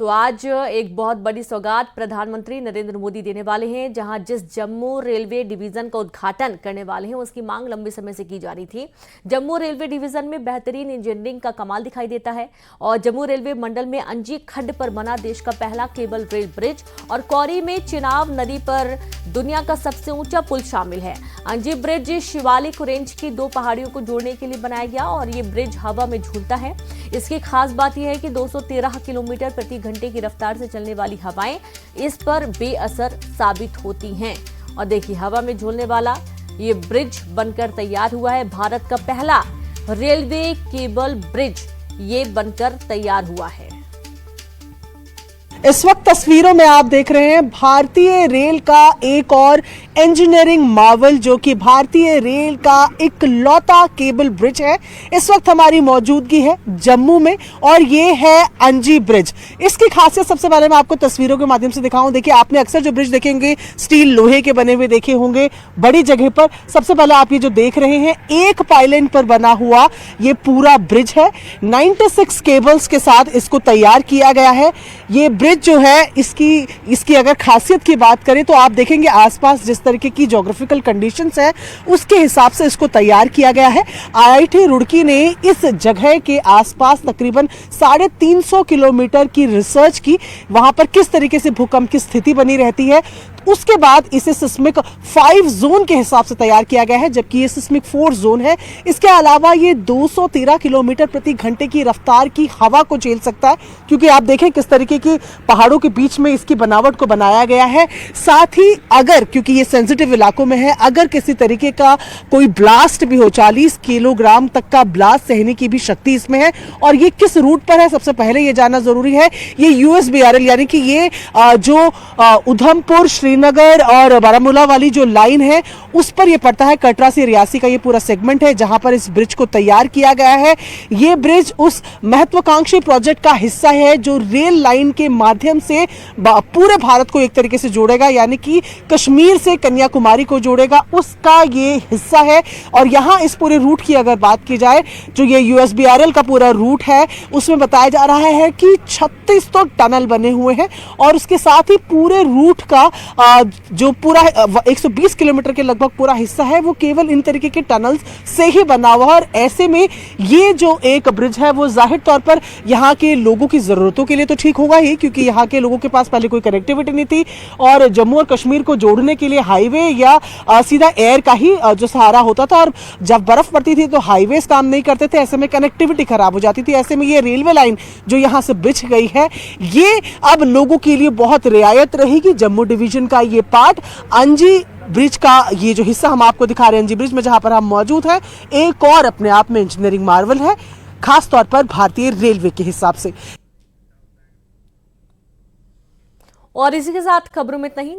तो आज एक बहुत बड़ी सौगात प्रधानमंत्री नरेंद्र मोदी देने वाले हैं, जहां जिस जम्मू रेलवे डिवीजन का उद्घाटन करने वाले हैं उसकी मांग लंबे समय से की जा रही थी। जम्मू रेलवे डिवीजन में बेहतरीन इंजीनियरिंग का कमाल दिखाई देता है और जम्मू रेलवे मंडल में अंजी खड्ड पर बना देश का पहला केबल रेल ब्रिज और कौरी में चिनाब नदी पर दुनिया का सबसे ऊंचा पुल शामिल है। अंजी ब्रिज शिवालिक रेंज की दो पहाड़ियों को जोड़ने के लिए बनाया गया और ये ब्रिज हवा में झूलता है। इसकी खास बात यह है कि 213 किलोमीटर प्रति घंटे की रफ्तार से चलने वाली हवाएं इस पर बेअसर साबित होती हैं। और देखिए, हवा में झूलने वाला ये ब्रिज बनकर तैयार हुआ है। भारत का पहला रेलवे केबल ब्रिज ये बनकर तैयार हुआ है। इस वक्त तस्वीरों में आप देख रहे हैं भारतीय रेल का एक और इंजीनियरिंग मार्वल, जो कि भारतीय रेल का इकलौता केबल ब्रिज है। इस वक्त हमारी मौजूदगी है जम्मू में और ये है अंजी ब्रिज। इसकी खासियत सबसे पहले मैं आपको तस्वीरों के माध्यम से दिखाऊं। देखिए, आपने अक्सर जो ब्रिज देखे होंगे स्टील लोहे के बने हुए देखे होंगे बड़ी जगह पर। सबसे पहले आप ये जो देख रहे हैं एक पाइलिन पर बना हुआ ये पूरा ब्रिज है। 96 केबल्स के साथ इसको तैयार किया गया है। ये ब्रिज जो है इसकी अगर खासियत की बात करें तो आप देखेंगे आसपास जिस तरीके की ज्योग्राफिकल कंडीशंस है उसके हिसाब से इसको तैयार किया गया है। आईआईटी रुड़की ने इस जगह के आसपास तकरीबन 350 किलोमीटर की रिसर्च की, वहां पर किस तरीके से भूकंप की स्थिति बनी रहती है। उसके बाद इसे सिस्मिक 5 जोन के हिसाब से तैयार किया गया है, जबकि ये सिस्मिक 4 जोन है। इसके अलावा ये 213 किलोमीटर प्रति घंटे की रफ्तार की हवा को झेल सकता है, क्योंकि आप देखें किस तरीके की पहाड़ों के बीच में इसकी बनावट को बनाया गया है। साथ ही अगर, क्योंकि ये सेंसिटिव इलाकों में है, अगर किसी तरीके का कोई ब्लास्ट भी हो, 40 किलोग्राम तक का ब्लास्ट सहने की भी शक्ति इसमें है। और ये किस रूट पर है सबसे पहले ये जानना जरूरी है। ये USBRL यानी कि ये जो उधमपुर, श्रीनगर और बारामूला वाली जो लाइन है उस पर ये पड़ता है। कटरा से रियासी का ये पूरा सेगमेंट है जहां पर इस ब्रिज को तैयार किया गया है। ये ब्रिज उस महत्वाकांक्षी प्रोजेक्ट का हिस्सा है जो रेल लाइन के माध्यम से पूरे भारत को एक तरीके से जोड़ेगा, यानी कि कश्मीर से कन्याकुमारी को जोड़ेगा, उसका ये हिस्सा है। और यहां इस पूरे रूट की अगर बात की जाए, जो ये USBRL का पूरा रूट है उसमें बताया जा रहा है कि 36 तो टनल बने हुए हैं और उसके साथ ही पूरे रूट का जो पूरा 120 किलोमीटर के लगभग पूरा हिस्सा है वो केवल इन तरीके के टनल्स से ही बना हुआ है। और ऐसे में ये जो एक ब्रिज है वो जाहिर तौर पर यहाँ के लोगों की जरूरतों के लिए तो ठीक होगा ही, क्योंकि यहाँ के लोगों के पास पहले कोई कनेक्टिविटी नहीं थी और जम्मू और कश्मीर को जोड़ने के लिए हाईवे या सीधा एयर का ही जो सहारा होता था। और जब बर्फ पड़ती थी तो हाईवेज काम नहीं करते थे, ऐसे में कनेक्टिविटी खराब हो जाती थी। ऐसे में ये रेलवे लाइन जो यहाँ से बिछ गई है ये अब लोगों के लिए बहुत रियायत रहेगी। जम्मू डिवीजन का ये पार्ट अंजी ब्रिज का ये जो हिस्सा हम आपको दिखा रहे हैं अंजी ब्रिज में जहां पर हम मौजूद हैं, एक और अपने आप में इंजीनियरिंग मार्वल है, खास तौर पर भारतीय रेलवे के हिसाब से। और इसी के साथ खबरों में इतना ही।